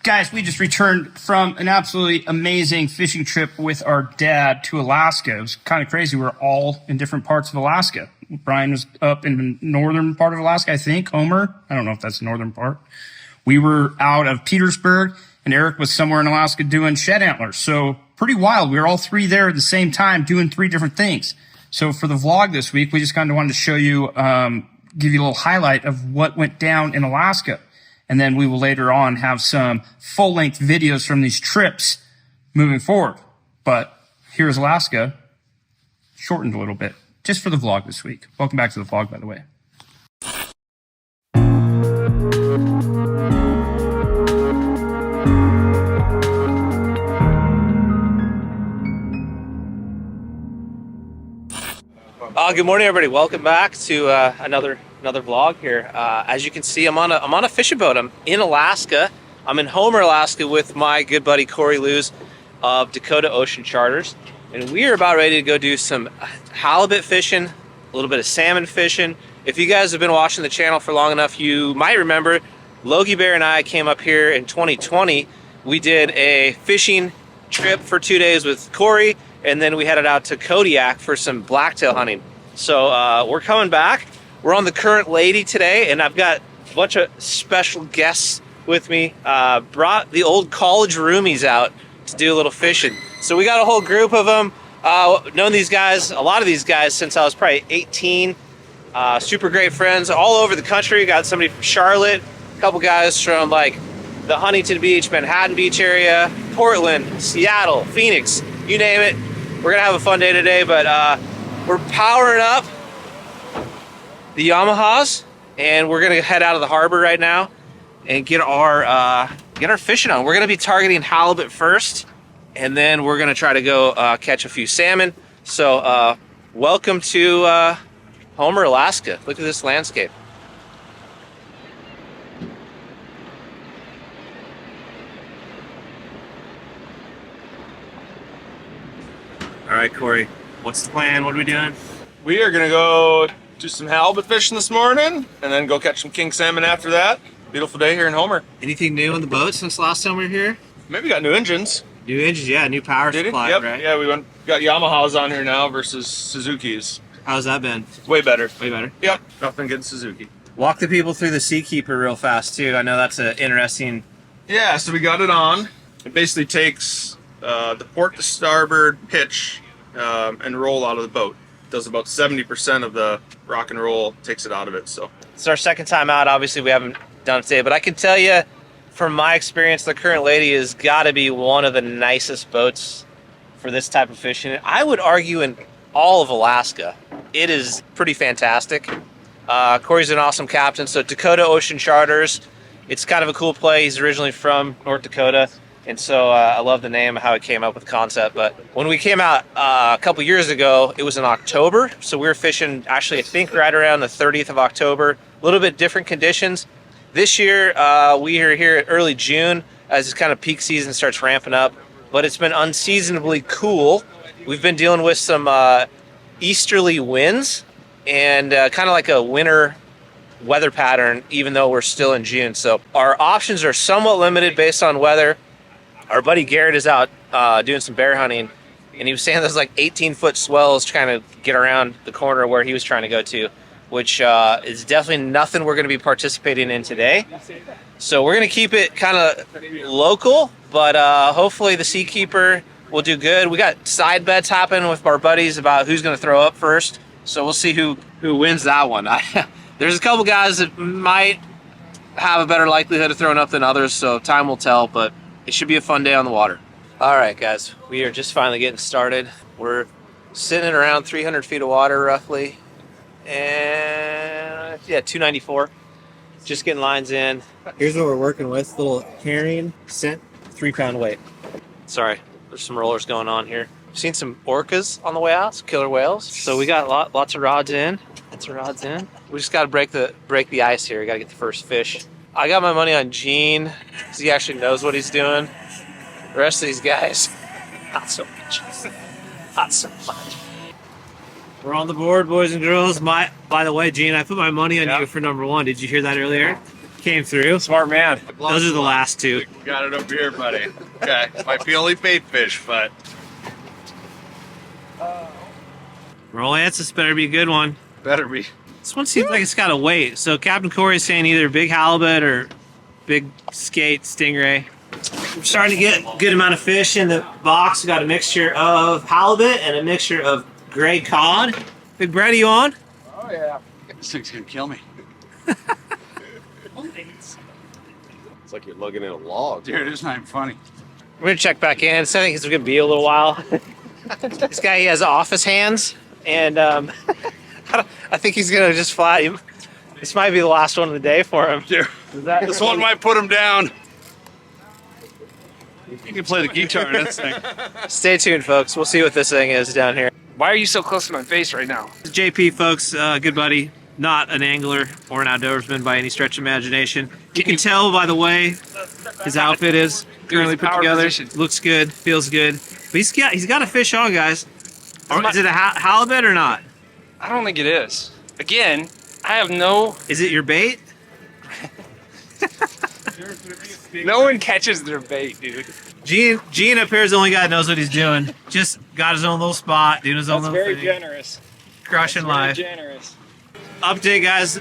Guys, we just returned from an absolutely amazing fishing trip with our dad to Alaska. It was kind of crazy. We were all in different parts of Alaska. Brian was up in the northern part of Alaska, I think. Homer, I don't know if that's the northern part. We were out of Petersburg, and Eric was somewhere in Alaska doing shed antlers. So pretty wild. We were all three there at the same time doing three different things. So for the vlog this week, we just kind of wanted to show you, give you a little highlight of what went down in Alaska. And then we will later on have some full-length videos from these trips moving forward. But here's Alaska, shortened a little bit, just for the vlog this week. Welcome back to the vlog, by the way. Good morning, everybody. Welcome back to another vlog here. As you can see, I'm on a fishing boat. I'm in Alaska. I'm in Homer, Alaska, with my good buddy Cory Loos of Dakota Ocean Charters, and we are about ready to go do some halibut fishing, a little bit of salmon fishing. If you guys have been watching the channel for long enough, you might remember Logie Bear and I came up here in 2020. We did a fishing trip for 2 days with Cory, and then we headed out to Kodiak for some blacktail hunting. So we're coming back. We're on the Current Lady today, and I've got a bunch of special guests with me. Brought the old college roomies out to do a little fishing. So we got a whole group of them. Known these guys, a lot of these guys, since I was probably 18. Super great friends all over the country. Got somebody from Charlotte, a couple guys from like the Huntington Beach, Manhattan Beach area, Portland, Seattle, Phoenix, you name it. We're gonna have a fun day today, but we're powering up the Yamahas, and we're gonna head out of the harbor right now and get our fishing on. We're gonna be targeting halibut first, and then we're gonna try to go catch a few salmon. So welcome to Homer, Alaska. Look at this landscape. All right, Cory, what's the plan? What are we doing? We are gonna go do some halibut fishing this morning, and then go catch some king salmon after that. Beautiful day here in Homer. Anything new on the boat since last time we were here? Maybe got new engines. New engines, yeah, new power supply, Yep. right? Yeah, we got Yamahas on here now versus Suzuki's. How's that been? Way better. Way better? Yep, nothing getting Suzuki. Walk the people through the Seakeeper real fast, too. I know that's an interesting... Yeah, so we got it on. It basically takes the port to starboard pitch and roll out of the boat. It does about 70% of the rock and roll, takes it out of it. So it's our second time out. Obviously, we haven't done it today, but I can tell you, from my experience, the Current Lady has got to be one of the nicest boats for this type of fishing. I would argue in all of Alaska. It is pretty fantastic. Cory's an awesome captain. So Dakota Ocean Charters, it's kind of a cool play. He's originally from North Dakota, and so I love the name, how it came up with the concept. But when we came out a couple years ago, it was in October, so we were fishing actually I think right around the 30th of October. A little bit different conditions. This year we are here at early June as this kind of peak season starts ramping up, but it's been unseasonably cool. We've been dealing with some easterly winds and kind of like a winter weather pattern, even though we're still in June. So our options are somewhat limited based on weather. Our buddy Garrett is out doing some bear hunting, and he was saying there's like 18-foot swells trying to get around the corner where he was trying to go to, which is definitely nothing we're going to be participating in today. So we're going to keep it kind of local, but hopefully the Seakeeper will do good. We got side bets happening with our buddies about who's going to throw up first, so we'll see who wins that one. There's a couple guys that might have a better likelihood of throwing up than others, so time will tell, but it should be a fun day on the water. All right, guys, we are just finally getting started. We're sitting at around 300 feet of water, roughly, and yeah, 294. Just getting lines in. Here's what we're working with: little herring, scent, 3-pound weight. Sorry, there's some rollers going on here. Seen some orcas on the way out, some killer whales. So we got lots of rods in. We just got to break the ice here. We got to get the first fish. I got my money on Gene because he actually knows what he's doing. The rest of these guys, not so much. Not so much. We're on the board, boys and girls. By the way, Gene, I put my money on you for number one. Did you hear that earlier? came through. Smart man. Those are the last two. We got it over here, buddy. Okay, might be only bait fish, but Roll ants, this better be a good one. better be. This one seems like it's got a weight. So Captain Cory is saying either big halibut or big skate stingray. We're starting to get a good amount of fish in the box. We got a mixture of halibut and a mixture of gray cod. Big Brett, are you on? Oh yeah. This thing's gonna kill me. It's like you're lugging in a log. Dude, it's not even funny. We're gonna check back in. So I think it's gonna be a little while. This guy, he has office hands, and I think he's gonna just fly. This might be the last one of the day for him. Dude, this one might put him down. You can play the guitar in this thing. Stay tuned, folks. We'll see what this thing is down here. Why are you so close to my face right now? JP, folks, good buddy. Not an angler or an outdoorsman by any stretch of imagination. You can tell by the way his outfit is currently put power together. position. Looks good, feels good. But he's got a fish on, guys. Is it a halibut or not? I don't think it is. Again, I have no... Is it your bait? No one catches their bait, dude. Gene up here is the only guy that knows what he's doing. Just got his own little spot, doing his own That's little very thing. generous. Crushing Very life. generous. Update, guys.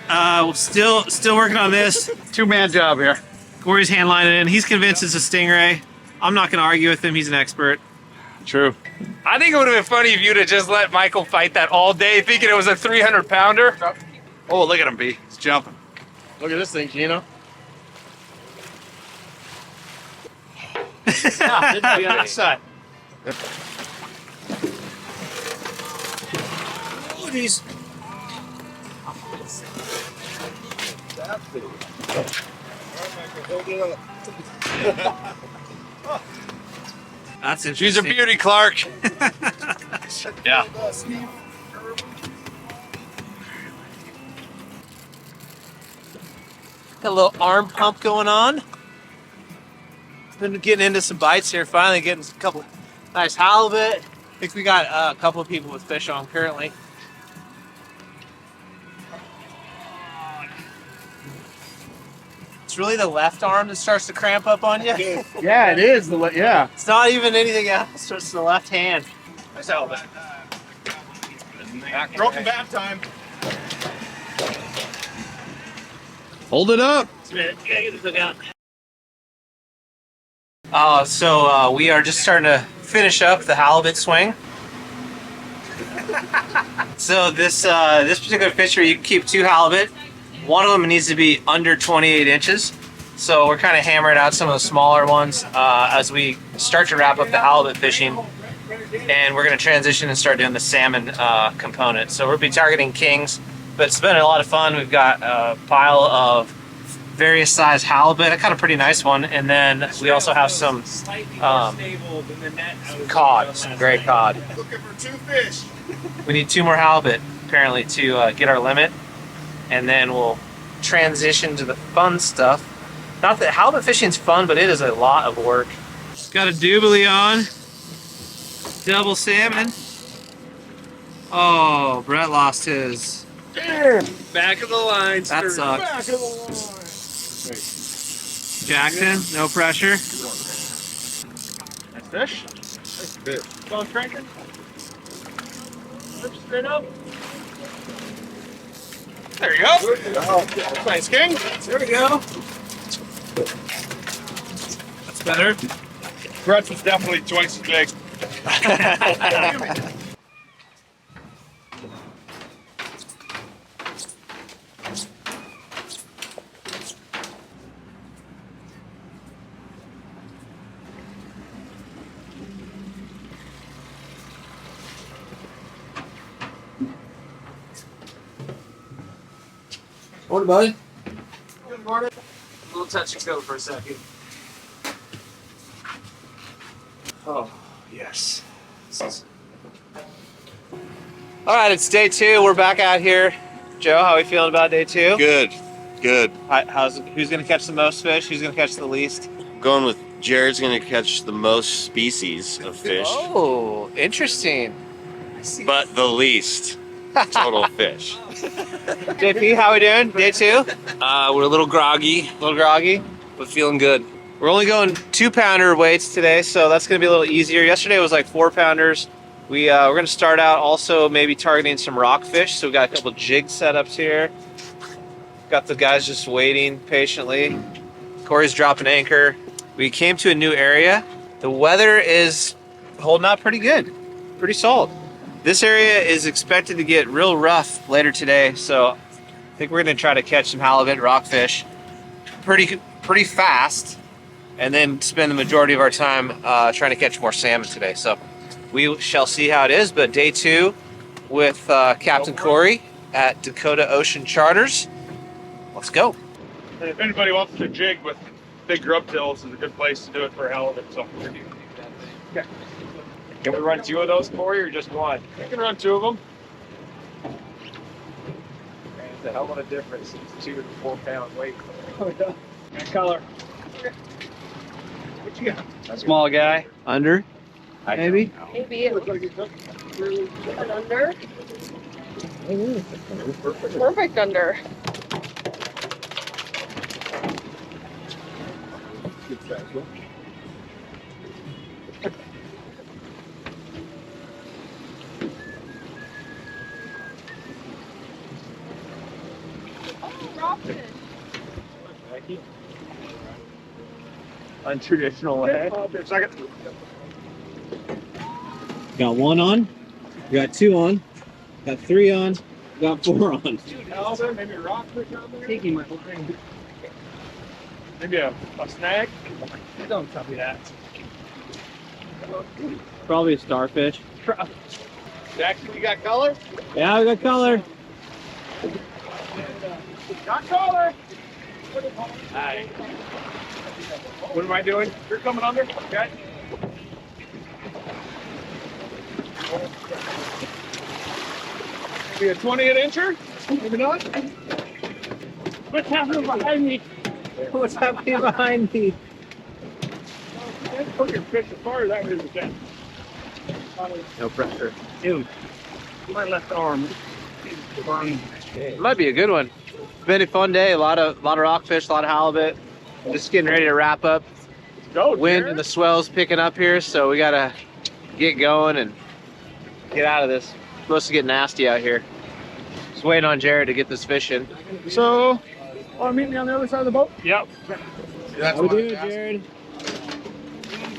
Still working on this. Two-man job here. Cory's hand lining it in. He's convinced it's a stingray. I'm not going to argue with him. He's an expert. True. I think it would have been funny if you'd have just let Michael fight that all day, thinking it was a 300-pounder. Oh, look at him, B. He's jumping. Look at this thing, Gino. The other side. Oh, geez. That's interesting. She's a beauty, Clark. Yeah. Got a little arm pump going on. Been getting into some bites here. Finally getting a couple nice halibut. I think we got a couple of people with fish on currently. It's really the left arm that starts to cramp up on you. Yeah, it is. Yeah. It's not even anything else. It's the left hand. Nice halibut. Broken bath time. Hold it up. So we are just starting to finish up the halibut swing. So this particular fishery, you can keep 2 halibut. One of them needs to be under 28 inches. So we're kind of hammering out some of the smaller ones as we start to wrap up the halibut fishing. And we're going to transition and start doing the salmon component. So we'll be targeting kings, but it's been a lot of fun. We've got a pile of various size halibut, a kind of pretty nice one, and then we also have some cod, some gray cod. Looking for 2 fish. We need 2 more halibut apparently to get our limit, and then we'll transition to the fun stuff. Not that halibut fishing's fun, but it is a lot of work. Got a doobly on. Double salmon. Oh, Brett lost his. Back of the line. That sucks. Back of the line. Jackson, no pressure. Nice fish. Nice fish. Going cranking. Straight up. There you go. Nice king. There we go. That's better. Brett's was definitely twice as big. Morning, buddy. Good morning. A little touch and go for a second. Oh, yes. All right, it's day 2. We're back out here. Joe, how are we feeling about day 2? Good. Good. Who's going to catch the most fish? Who's going to catch the least? Going with Jared's going to catch the most species of fish, Oh, interesting. but the least. total fish. JP, how we doing? Day 2? We're a little groggy, A little groggy. but feeling good. We're only going 2-pounder weights today, so that's going to be a little easier. Yesterday was like 4-pounders. We're going to start out also maybe targeting some rockfish. So we got a couple jig setups here. Got the guys just waiting patiently. Cory's dropping anchor. We came to a new area. The weather is holding up pretty good, pretty solid. This area is expected to get real rough later today, so I think we're going to try to catch some halibut, rockfish pretty fast, and then spend the majority of our time trying to catch more salmon today. So we shall see how it is, but day 2 with Captain Cory at Dakota Ocean Charters. Let's go. And if anybody wants to jig with big grub tails, is a good place to do it for halibut. So. Okay. Can we run 2 of those, Cory, or just 1? You can run 2 of them. It's a hell of a difference. It's 2 to 4 pound weight. What color? What you got? A small guy, under, maybe. Maybe it looks an under. Perfect under. Rockfish. Untraditional way. Got 1 on, got 2 on, got 3 on, got 4 on. Maybe a rockfish on there. Taking my whole thing. Maybe a snag. Don't tell me that. Probably a starfish. Jackson, you got color? Yeah, we got color. Got color. Hi. What am I doing? You're coming under? Okay. Maybe a 20-incher? Maybe not? What's happening behind me? What's happening behind me? Put your fish as far as that is. Okay. No pressure. Dude, my left arm is burning. It might be a good one. It's been a fun day. A lot of rockfish, a lot of halibut. Just getting ready to wrap up. Go, Wind Jared. and the swells picking up here, so we gotta get going and get out of this. It's supposed to get nasty out here. Just waiting on Jared to get this fish in. So, meet me on the other side of the boat? Yep. How we doing, Jared?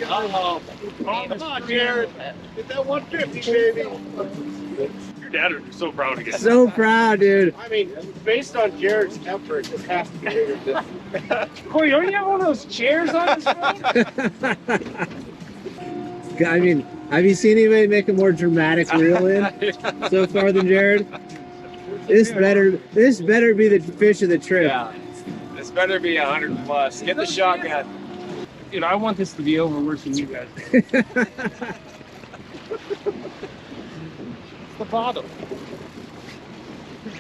Oh, come on, Jared. Get that 150, baby. Your dad would be so proud to get So proud, dude. I mean, based on Jared's effort, it has to be bigger than this. Cory, don't you have one of those chairs on this boat? I mean, have you seen anybody make a more dramatic reel in so far than Jared? This better be the fish of the trip. Yeah. This better be 100 plus. Get the shotgun. Dude, I want this to be over worse than you guys. The bottom.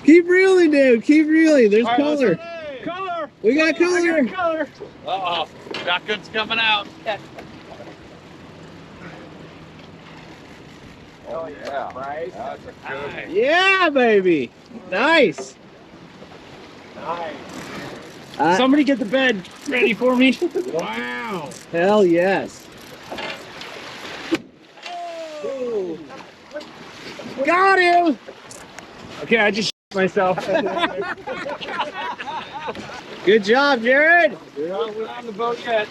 Keep reeling, dude. Keep reeling. There's color. Color. We got color. Color. Uh-oh. Shotgun's coming out. Oh, yeah. Right? That's a good. Yeah, baby. Nice. Nice. Somebody get the bed ready for me. Wow. Hell yes. Got him. Okay, I just myself. Good job, Jared. We're not on the boat yet.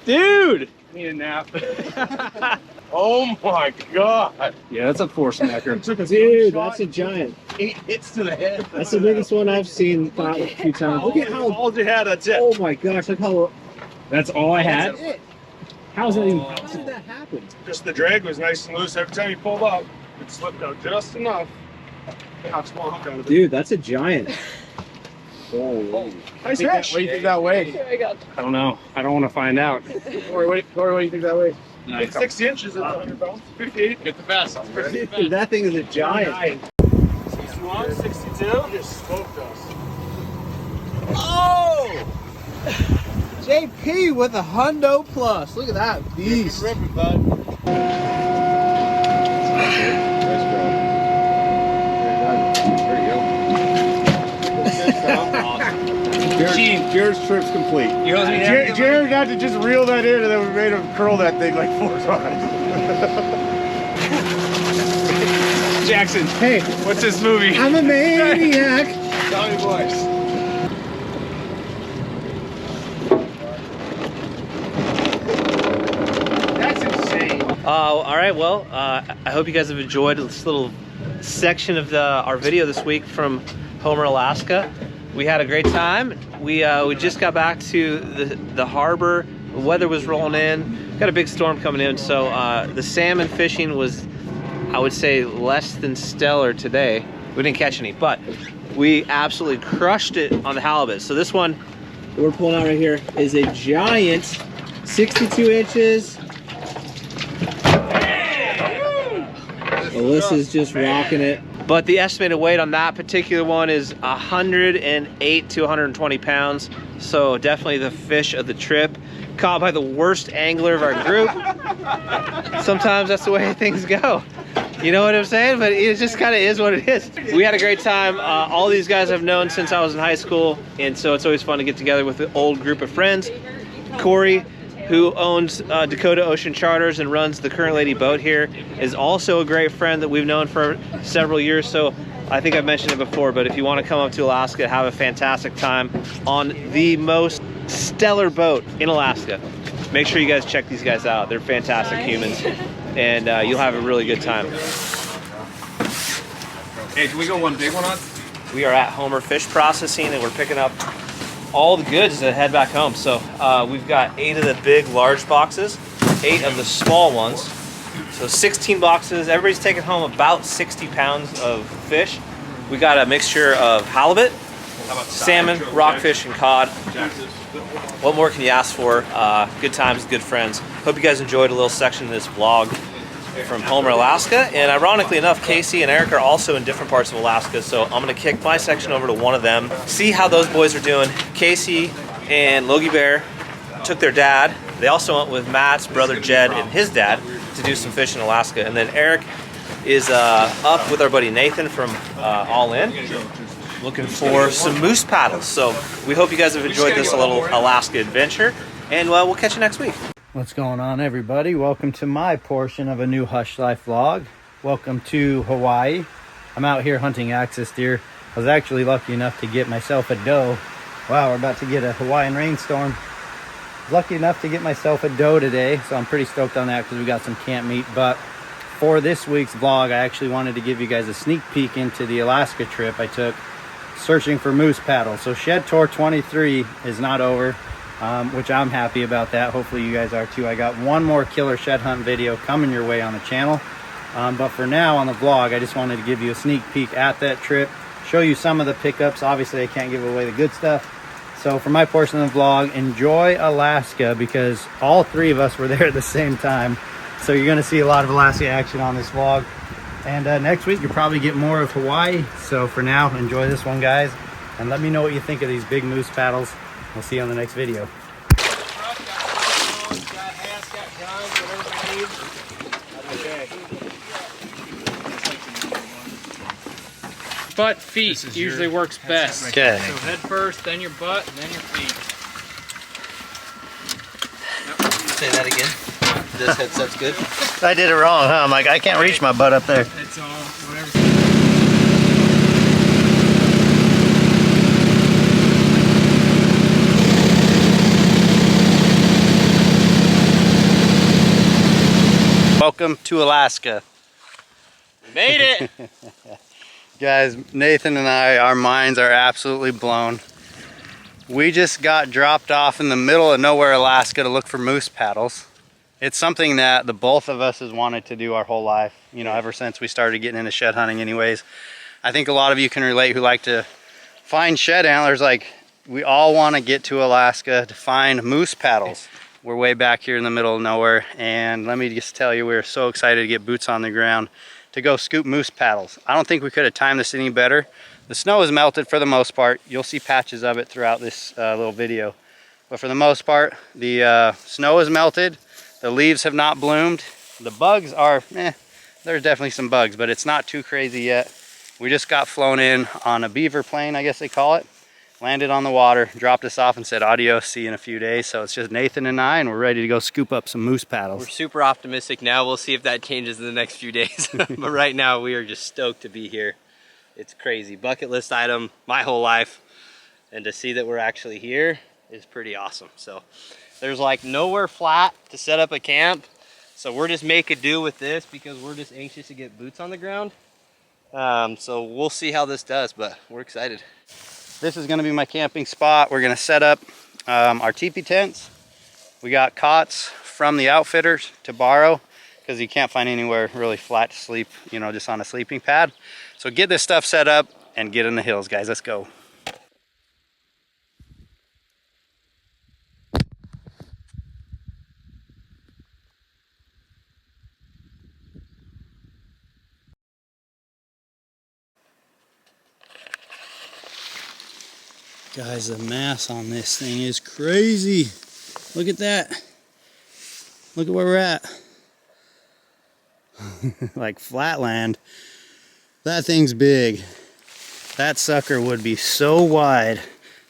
Dude. Need a nap. Oh my God. Yeah, that's a four smacker. Dude, that's a giant. 8 hits to the head. That's the biggest one I've seen caught a few times. Look at how. All you had, that's it. Oh my gosh! Look how. That's all I had. That's it. How's that even How possible? did that happen? Just the drag was nice and loose. Every time you pulled up, it slipped out just enough. Got a small hook out of it. Dude, that's a giant. Nice What fish. do you think that weighs? I got I don't know. I don't want to find out. Cory, what do you think that weighs? 60 inches at 100 pounds. 58. Get the best. Dude, that thing is a giant. 61, 62. Just smoked us. Oh! JP with a hundo plus. Look at that beast. Ripping, bud. Jared's trip's complete. Jared got to just reel that in, and then we made him curl that thing like 4 times. Jackson, Hey, what's this movie? I'm a maniac. Tommy boys. That's insane. All right, well, I hope you guys have enjoyed this little section of our video this week from Homer, Alaska. We had a great time. We just got back to the harbor. The weather was rolling in. Got a big storm coming in, so the salmon fishing was, I would say, less than stellar today. We didn't catch any, but we absolutely crushed it on the halibut. So this one We're pulling out right here is a giant 62 inches. Alyssa's just rocking it. But the estimated weight on that particular one is 108 to 120 pounds. So definitely the fish of the trip. Caught by the worst angler of our group. Sometimes that's the way things go. You know what I'm saying? But it just kind of is what it is. We had a great time. All these guys I've known since I was in high school. And so it's always fun to get together with an old group of friends. Cory, who owns Dakota Ocean Charters and runs the Current Lady boat here, is also a great friend that we've known for several years. So I think I've mentioned it before, but if you want to come up to Alaska, have a fantastic time on the most stellar boat in Alaska, make sure you guys check these guys out. They're fantastic humans, and you'll have a really good time. Hey, can we go one big one on? We are at Homer Fish Processing, and we're picking up all the goods to head back home. So we've got 8 of the big, large boxes, 8 of the small ones. So 16 boxes. Everybody's taking home about 60 pounds of fish. We got a mixture of halibut, salmon, rockfish, and cod. What more can you ask for? Good times, good friends. Hope you guys enjoyed a little section of this vlog from Homer, Alaska. And ironically enough, Casey and Eric are also in different parts of Alaska. So I'm gonna kick my section over to one of them, see how those boys are doing. Casey and Logie Bear took their dad. They also went with Matt's brother Jed and his dad to do some fishing in Alaska. And then Eric is up with our buddy Nathan from Ollin, looking for some moose paddles. So we hope you guys have enjoyed this little Alaska adventure, and we'll catch you next week. What's going on, everybody? Welcome to my portion of a new Hushlife vlog. Welcome to Hawaii. I'm out here hunting axis deer. I was actually lucky enough to get myself a doe. Wow, we're about to get a Hawaiian rainstorm. Lucky enough to get myself a doe today, so I'm pretty stoked on that because we got some camp meat. But for this week's vlog, I actually wanted to give you guys a sneak peek into the Alaska trip I took searching for moose paddles. So Shed Tour 23 is not over, which I'm happy about that. Hopefully you guys are too. I got one more killer shed hunt video coming your way on the channel. But for now on the vlog, I just wanted to give you a sneak peek at that trip, show you some of the pickups. Obviously I can't give away the good stuff. So for my portion of the vlog, enjoy Alaska, because all 3 of us were there at the same time. So you're gonna see a lot of Alaska action on this vlog. And next week you'll probably get more of Hawaii. So for now, enjoy this one, guys. And let me know what you think of these big moose paddles. We'll see you on the next video. Butt, feet usually works best. Okay. So head first, then your butt, and then your feet. Say that again. This headset's good. I did it wrong, huh? I'm like, I can't reach my butt up there. It's all whatever. Welcome to Alaska. We made it. Guys, Nathan and I, our minds are absolutely blown. We just got dropped off in the middle of nowhere, Alaska, to look for moose paddles. It's something that the both of us has wanted to do our whole life, you know, ever since we started getting into shed hunting anyways. I think a lot of you can relate who like to find shed antlers. Like, we all want to get to Alaska to find moose paddles. We're way back here in the middle of nowhere, and let me just tell you, we're so excited to get boots on the ground to go scoop moose paddles. I don't think we could have timed this any better. The snow has melted for the most part. You'll see patches of it throughout this little video. but for the most part, the snow has melted. The leaves have not bloomed. The bugs are, there's definitely some bugs, but it's not too crazy yet. We just got flown in on a beaver plane, I guess they call it. Landed on the water, dropped us off and said adios, see you in a few days. So it's just Nathan and I, and we're ready to go scoop up some moose paddles. We're super optimistic now. We'll see if that changes in the next few days. But right now we are just stoked to be here. It's crazy. Bucket list item my whole life. And to see that we're actually here is pretty awesome. So there's like nowhere flat to set up a camp. So we're just making do with this because we're just anxious to get boots on the ground. So we'll see how this does, but we're excited. This is gonna be my camping spot. We're gonna set up our teepee tents. We got cots from the outfitters to borrow because you can't find anywhere really flat to sleep, you know, just on a sleeping pad. So get this stuff set up and get in the hills, guys. Let's go. Guys, the mass on this thing is crazy. Look at that. Look at where we're at. Like flatland. That thing's big. That sucker would be so wide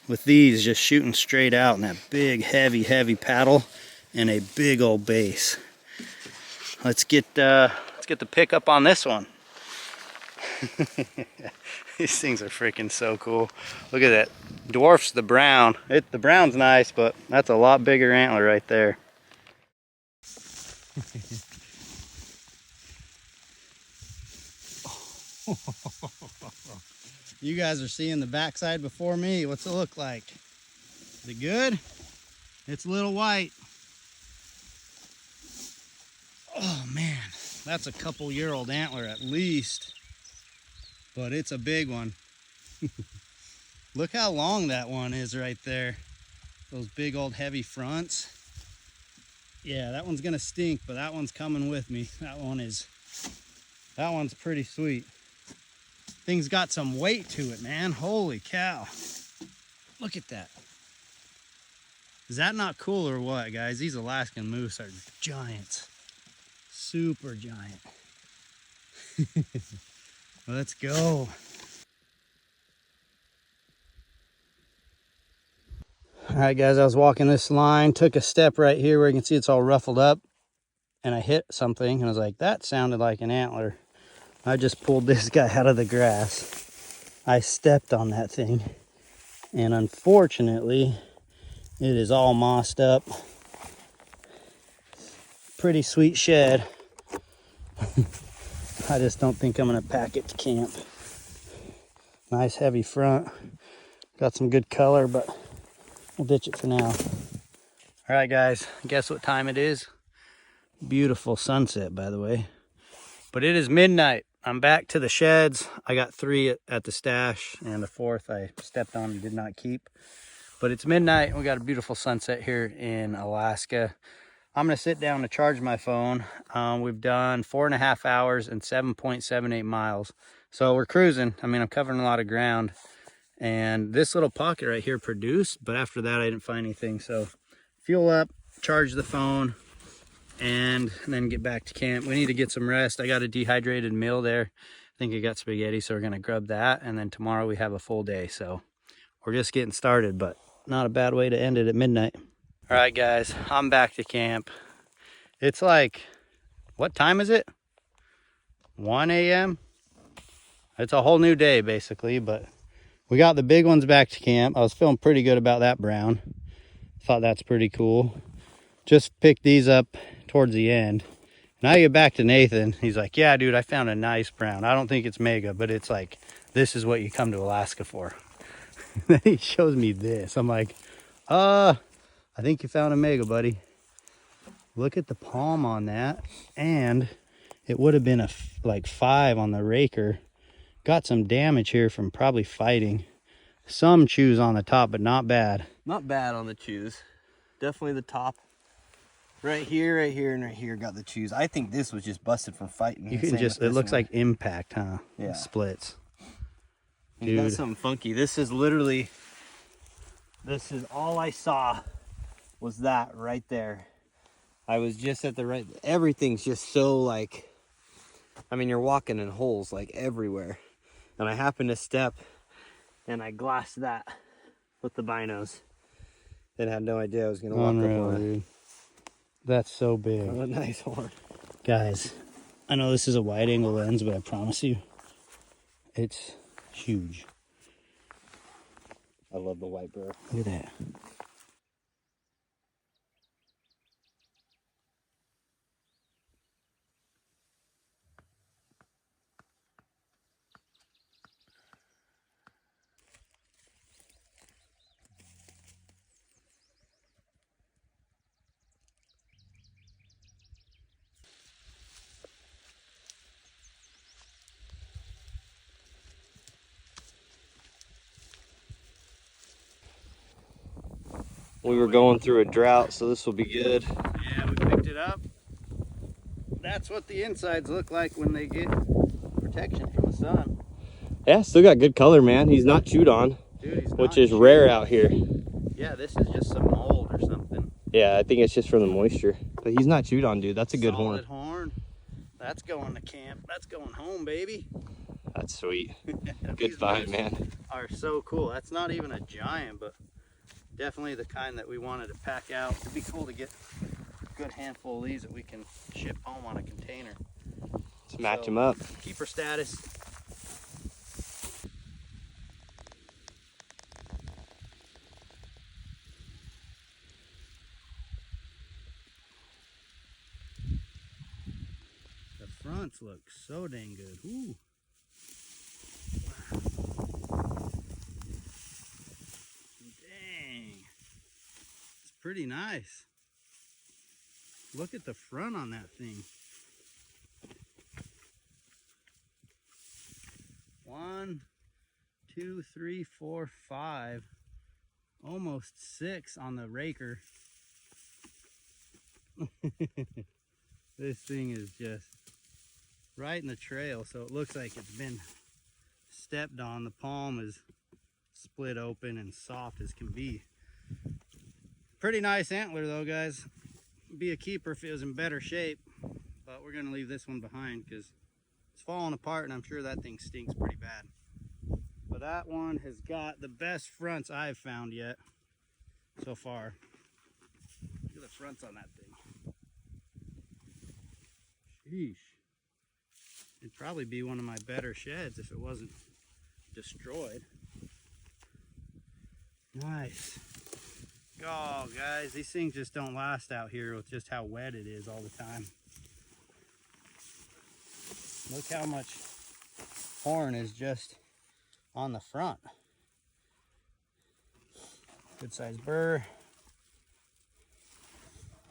with these just shooting straight out and that big, heavy paddle and a big old base. Let's get the pickup on this one. These things are freaking so cool. Look at that. Dwarfs the brown. The brown's nice, but that's a lot bigger antler right there. You guys are seeing the backside before me. What's it look like? Is it good? It's a little white. Oh man, that's a couple-year-old antler at least. But it's a big one. Look how long that one is right there. Those big old heavy fronts. Yeah, that one's gonna stink, but that one's coming with me. That one's pretty sweet. Thing's got some weight to it, man. Holy cow. Look at that. Is that not cool or what, guys? These Alaskan moose are giants. Super giant. Let's go. All right, guys, I was walking this line, took a step right here where you can see it's all ruffled up, and I hit something, and I was like, that sounded like an antler. I just pulled this guy out of the grass. I stepped on that thing, and unfortunately, it is all mossed up. Pretty sweet shed. I just don't think I'm gonna pack it to camp. Nice heavy front. Got some good color, but we'll ditch it for now. All right, guys, guess what time it is? Beautiful sunset, by the way. But it is midnight. I'm back to the sheds. I got 3 at the stash, and the 4th I stepped on and did not keep. But it's midnight, and we got a beautiful sunset here in Alaska. I'm gonna sit down to charge my phone. We've done 4.5 hours and 7.78 miles. So we're cruising. I mean, I'm covering a lot of ground. And this little pocket right here produced, but after that I didn't find anything. So fuel up, charge the phone, and then get back to camp. We need to get some rest. I got a dehydrated meal there. I think I got spaghetti, so we're gonna grub that. And then tomorrow we have a full day. So we're just getting started, but not a bad way to end it at midnight. All right, guys, I'm back to camp. It's like, what time is it? 1 a.m. It's a whole new day, basically, but we got the big ones back to camp. I was feeling pretty good about that brown. Thought that's pretty cool. Just picked these up towards the end. Now I get back to Nathan. He's like, yeah, dude, I found a nice brown. I don't think it's mega, but it's like, this is what you come to Alaska for. Then he shows me this. I'm like, I think you found a mega, buddy. Look at the palm on that. And it would have been like 5 on the raker. Got some damage here from probably fighting. Some chews on the top, but not bad. Not bad on the chews. Definitely the top. Right here, and right here got the chews. I think this was just busted from fighting. You can just, it looks like impact, huh? Yeah. Splits. Dude. That's something funky. This is literally, this is all I saw was that right there. I was just at the right, everything's just so like, I mean, you're walking in holes like everywhere. And I happened to step and I glassed that with the binos and had no idea I was going to walk up on it. Dude. That's so big. Oh, a nice horn. Guys, I know this is a wide angle lens, but I promise you, it's huge. I love the white burr. Look at that. We were going through a drought, so this will be good. Yeah, we picked it up. That's what the insides look like when they get protection from the sun. Yeah, still got good color, man. He's not chewed on, Dude, which is rare out here. Yeah, this is just some mold or something. Yeah, I think it's just from the moisture. But he's not chewed on, dude. That's a good horn. Solid horn. That's going to camp. That's going home, baby. That's sweet. Good find, man. Are so cool. That's not even a giant, but definitely the kind that we wanted to pack out. It'd be cool to get a good handful of these that we can ship home on a container. Let's match them up. Keeper status. The fronts look so dang good. Ooh. Dang. It's pretty nice. Look at the front on that thing. 1, 2, 3, 4, 5. Almost 6 on the raker. This thing is just right in the trail, so it looks like it's been stepped on. The palm is split open and soft as can be. Pretty nice antler though, guys. Be a keeper if it was in better shape, but we're gonna leave this one behind because it's falling apart and I'm sure that thing stinks pretty bad. But that one has got the best fronts I've found yet so far. Look at the fronts on that thing. Sheesh. It'd probably be one of my better sheds if it wasn't destroyed. Nice. Oh, guys, these things just don't last out here with just how wet it is all the time. Look how much horn is just on the front. Good size burr.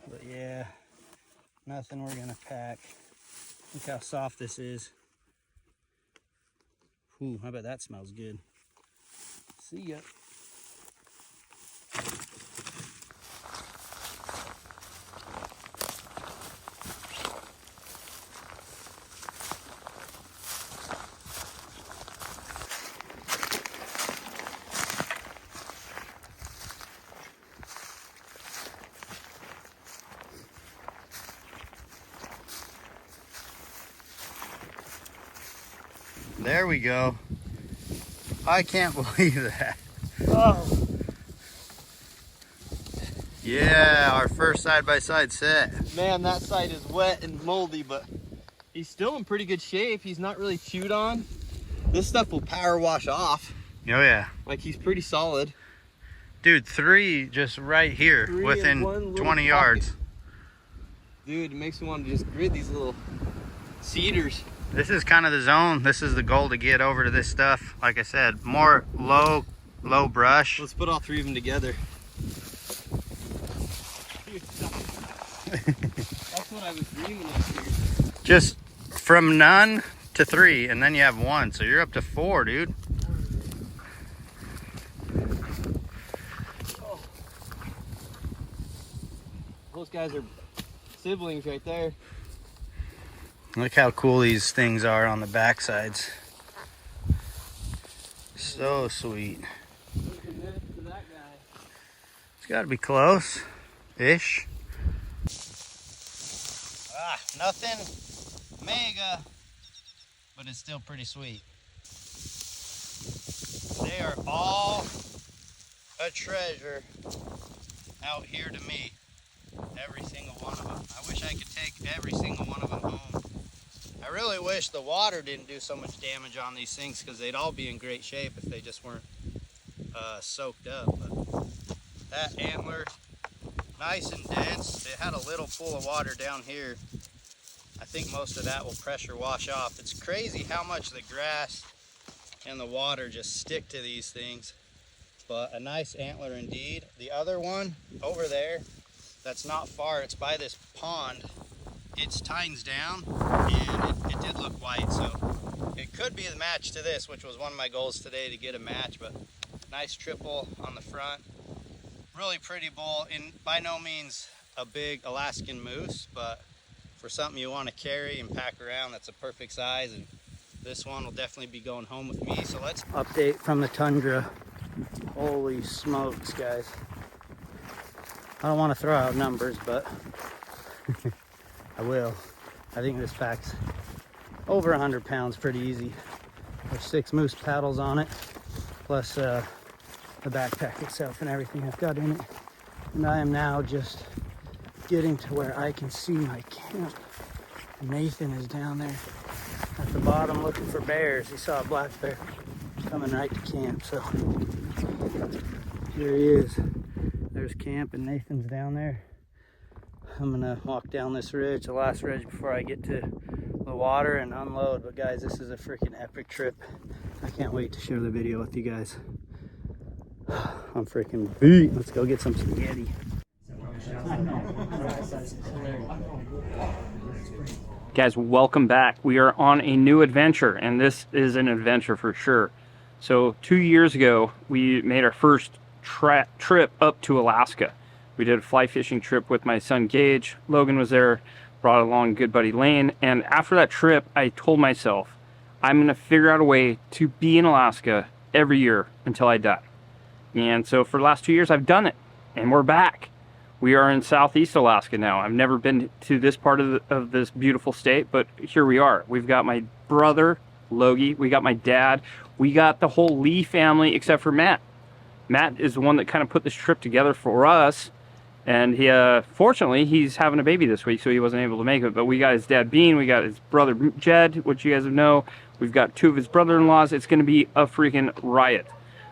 But yeah, nothing we're gonna pack. Look how soft this is. Ooh, I bet that smells good. See ya. There we go. I can't believe that. Oh. Yeah, our first side-by-side set. Man, that side is wet and moldy, but he's still in pretty good shape. He's not really chewed on. This stuff will power wash off. Oh yeah. Like, he's pretty solid. Dude, 3 just right here, within 20 yards. Dude, it makes me want to just grid these little cedars. This is kind of the zone. This is the goal, to get over to this stuff. Like I said, more low brush. Let's put all 3 of them together. That's what I was dreaming of here. Just from none to 3, and then you have 1, so you're up to 4, dude. Oh. Those guys are siblings right there. Look how cool these things are on the back sides. So sweet. It's got to be close. fish. Nothing mega, but it's still pretty sweet. They are all a treasure out here to me. Every single one of them. I wish I could take every single one of them home. I really wish the water didn't do so much damage on these things, because they'd all be in great shape if they just weren't soaked up. But that antler, nice and dense. It had a little pool of water down here. I think most of that will pressure wash off. It's crazy how much the grass and the water just stick to these things. But a nice antler indeed. The other one over there, that's not far, it's by this pond. It's tines down, and it did look white, so it could be the match to this, which was one of my goals today, to get a match. But nice triple on the front. Really pretty bull, and by no means a big Alaskan moose, but for something you want to carry and pack around, that's a perfect size. And this one will definitely be going home with me. So let's update from the Tundra. Holy smokes, guys. I don't want to throw out numbers, but I will. I think this pack's over 100 pounds pretty easy. There's 6 moose paddles on it, plus the backpack itself and everything I've got in it. And I am now just getting to where I can see my camp. Nathan is down there at the bottom looking for bears. He saw a black bear coming right to camp, so here he is. There's camp, and Nathan's down there. I'm gonna walk down this ridge, the last ridge, before I get to the water and unload. But guys, this is a freaking epic trip. I can't wait to share the video with you guys. I'm freaking beat. Let's go get some spaghetti. Guys, welcome back. We are on a new adventure, and this is an adventure for sure. So 2 years ago, we made our first trip up to Alaska. We did a fly fishing trip with my son Gage. Logan was there, brought along good buddy Lane, and after that trip, I told myself, I'm gonna figure out a way to be in Alaska every year until I die. And so for the last 2 years, I've done it, and we're back. We are in Southeast Alaska now. I've never been to this part of this beautiful state, but here we are. We've got my brother, Logie. We got my dad. We got the whole Lee family except for Matt. Matt is the one that kind of put this trip together for us. And he, fortunately, he's having a baby this week, so he wasn't able to make it. But we got his dad, Bean. We got his brother, Jed, which you guys know. We've got 2 of his brother-in-laws. It's going to be a freaking riot.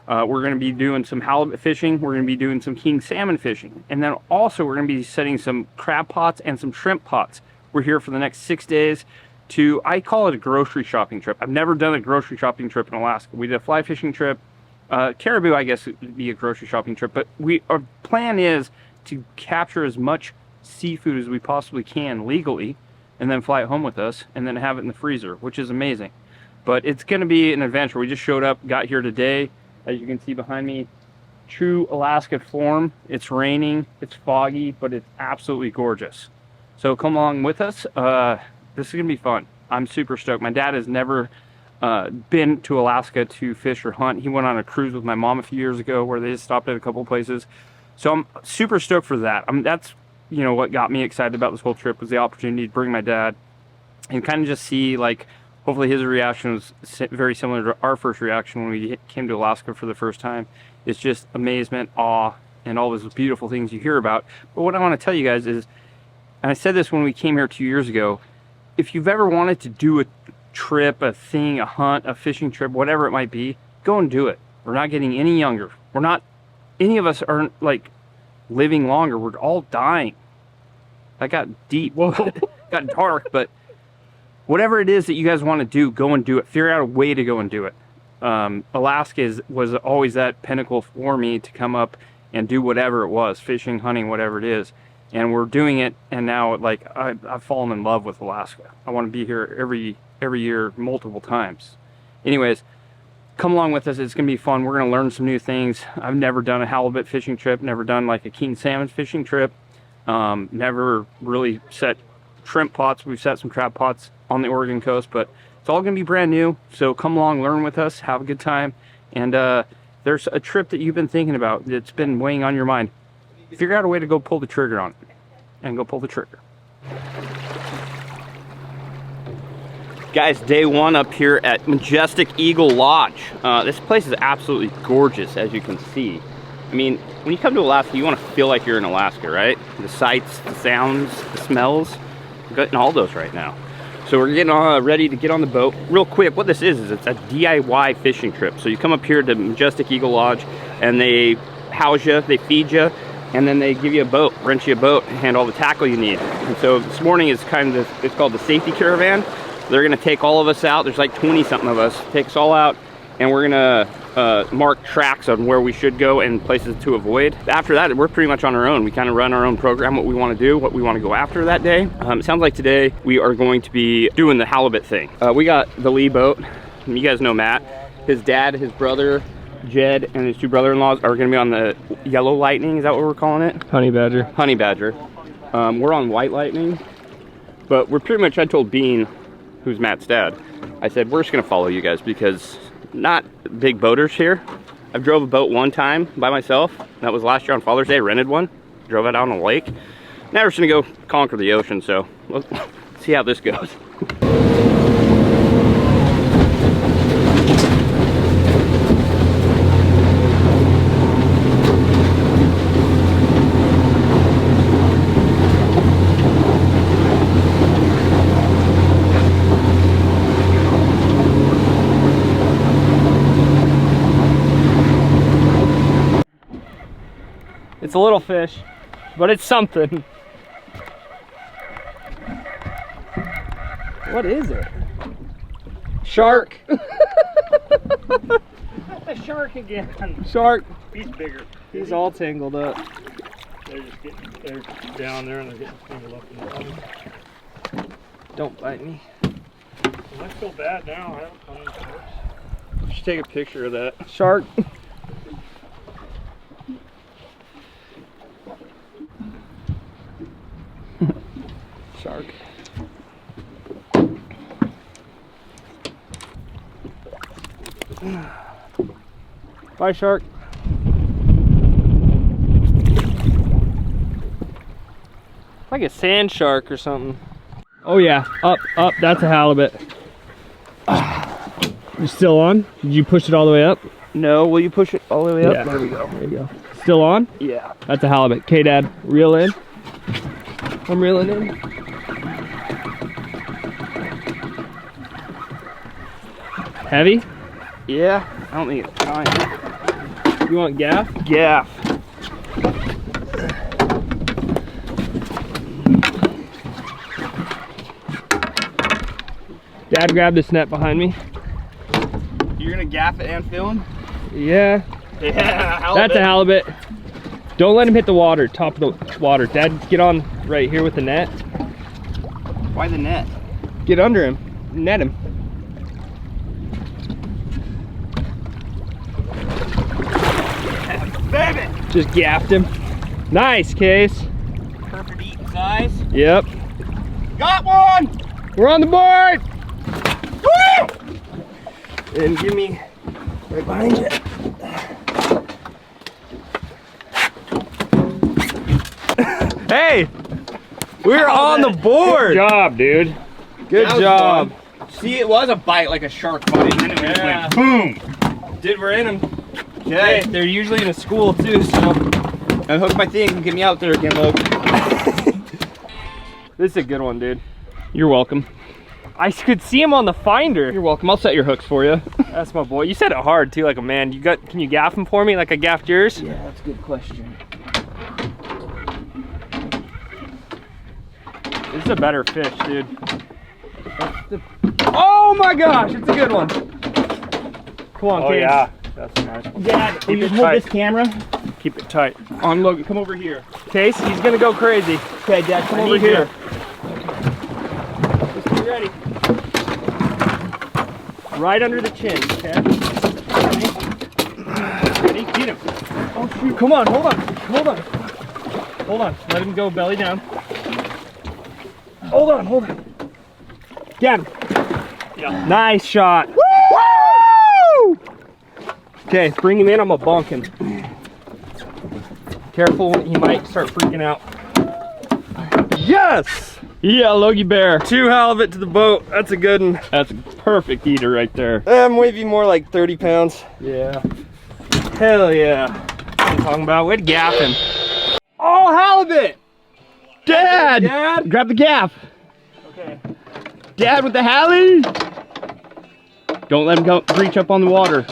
We're going to be doing some halibut fishing. We're going to be doing some king salmon fishing. And then also we're going to be setting some crab pots and some shrimp pots. We're here for the next 6 days to, I call it a grocery shopping trip. I've never done a grocery shopping trip in Alaska. We did a fly fishing trip. Caribou, I guess, would be a grocery shopping trip. But our plan is to capture as much seafood as we possibly can legally and then fly it home with us and then have it in the freezer, which is amazing. But it's going to be an adventure. We just showed up, got here today. As you can see behind me, true Alaska form. It's raining, it's foggy, but it's absolutely gorgeous. So come along with us. This is gonna be fun. I'm super stoked. My dad has never been to Alaska to fish or hunt. He went on a cruise with my mom a few years ago where they just stopped at a couple places. So I'm super stoked for that. That's, you know, what got me excited about this whole trip, was the opportunity to bring my dad and kind of just see, like, hopefully his reaction was very similar to our first reaction when we came to Alaska for the first time. It's just amazement, awe, and all those beautiful things you hear about. But what I want to tell you guys is, and I said this when we came here 2 years ago, if you've ever wanted to do a trip, a thing, a hunt, a fishing trip, whatever it might be, go and do it. We're not getting any younger. We're not, any of us aren't like living longer. We're all dying. That got deep. Whoa. Got dark, but whatever it is that you guys want to do, go and do it. Figure out a way to go and do it. Alaska was always that pinnacle for me to come up and do whatever it was, fishing, hunting, whatever it is. And we're doing it, and now, like, I've fallen in love with Alaska. I want to be here every year, multiple times. Anyways, come along with us. It's going to be fun. We're going to learn some new things. I've never done a halibut fishing trip, never done like a king salmon fishing trip, never really set shrimp pots. We've set some crab pots on the Oregon coast, but it's all going to be brand new. So come along, learn with us, have a good time. And there's a trip that you've been thinking about that's been weighing on your mind. figure out a way to go pull the trigger on it. And go pull the trigger. Guys, day one up here at Majestic Eagle Lodge. This place is absolutely gorgeous, as you can see. I mean, when you come to Alaska, you want to feel like you're in Alaska, right? The sights, the sounds, the smells. We're getting all those right now. So we're getting ready to get on the boat. Real quick, what this is it's a DIY fishing trip. So you come up here to Majestic Eagle Lodge, and they house you, they feed you, and then they give you a boat, rent you a boat, and all the tackle you need. And so this morning is kind of it's called the safety caravan. They're gonna take all of us out. There's like 20 something of us. Take us all out, and we're gonna mark tracks on where we should go and places to avoid. After that, we're pretty much on our own. We kind of run our own program, what we want to do, what we want to go after that day. It sounds like today we are going to be doing the halibut thing. We got the Lee boat. You guys know Matt. His dad, his brother, Jed, and his two brother-in-laws are going to be on the Yellow Lightning. Is that what we're calling it? Honey Badger. Honey Badger. We're on White Lightning, but we're pretty much, I told Bean, who's Matt's dad, I said, we're just going to follow you guys because not big boaters here. I've drove a boat one time by myself. That was last year on Father's Day. I rented one, drove it out on a lake. Now we're just gonna go conquer the ocean, so let's see how this goes. It's a little fish, but it's something. What is it? Shark. The shark again. Shark. He's bigger. He's all tangled up. They're just getting, they're down there and they're getting tangled up in the water. Don't bite me. I feel bad now. I haven't caught any sharks. You should take a picture of that. Shark. Shark. Bye, shark. Like a sand shark or something. Oh yeah, up, that's a halibut. You still on? Did you push it all the way up? No, will you push it all the way up? Yeah. There we go. There you go. Still on? Yeah. That's a halibut. Okay, Dad, reel in. I'm reeling in. Heavy? Yeah, I don't think it's fine. You want gaff? Gaff. Dad, grab this net behind me. You're gonna gaff it and fill him? Yeah. Yeah, halibut. That's a halibut. Don't let him hit the water, top of the water. Dad, get on right here with the net. Why the net? Get under him, net him. Baby! Just gaffed him. Nice, Case. Perfect eating size. Yep. Got one! We're on the board! Woo! And give me right behind you. Hey! We're on the board! Good job, dude. Good job. Fun. See, it was a bite like a shark bite. And then it just went boom! Dude, we're in them. Okay. They're usually in a school too, so. I hook my thing and get me out there again, Logan. This is a good one, dude. You're welcome. I could see him on the finder. You're welcome. I'll set your hooks for you. That's my boy. You said it hard too, like a man. Can you gaff him for me like I gaffed yours? Yeah, that's a good question. This is a better fish, dude. Oh my gosh, it's a good one. Come on, Case. Yeah. That's a nice one. Dad, Keep it hold tight. this camera. Keep it tight. On Logan, come over here. Case, he's gonna go crazy. Okay, Dad, Come over here. Just be ready. Right under the chin, okay? Ready? Get him. Oh shoot. Come on, hold on. Hold on. Hold on. Let him go belly down. Hold on, hold on. Get him. Yeah. Nice shot. Woo! Okay, bring him in. I'm gonna bonk him. Careful, he might start freaking out. Yes! Yeah, Logie Bear. 2 halibut to the boat. That's a good one. That's a perfect eater right there. Maybe more like 30 pounds. Yeah. Hell yeah. I'm talking about, we'd gaff him. Oh, halibut! Dad! Dad! Grab the gaff. Okay. Dad with the hally! Don't let him go reach up on the water.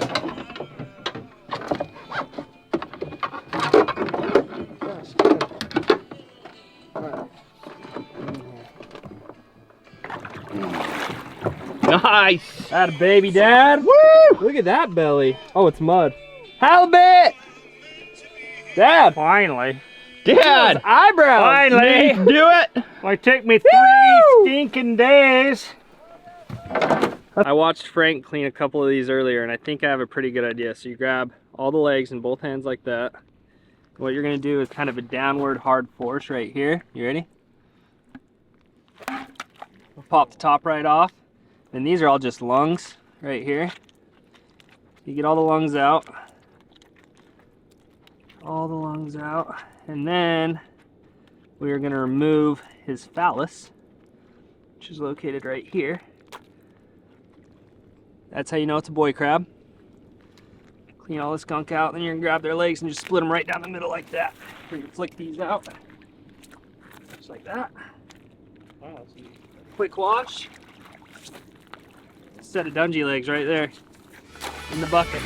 Nice! That a baby, Dad. Woo! Look at that belly. Oh, it's mud. Halibut! Dad! Finally. Dad! Eyebrows! Finally! Do it! Might take me 3 stinking days. I watched Frank clean a couple of these earlier, and I think I have a pretty good idea. So you grab all the legs in both hands like that. What you're gonna do is kind of a downward hard force right here. You ready? We'll pop the top right off. And these are all just lungs right here. You get all the lungs out. All the lungs out. And then we are gonna remove his phallus, which is located right here. That's how you know it's a boy crab. Clean all this gunk out, then you're gonna grab their legs and just split them right down the middle like that. You can flick these out, just like that. Quick wash. Set of dungy legs right there in the bucket.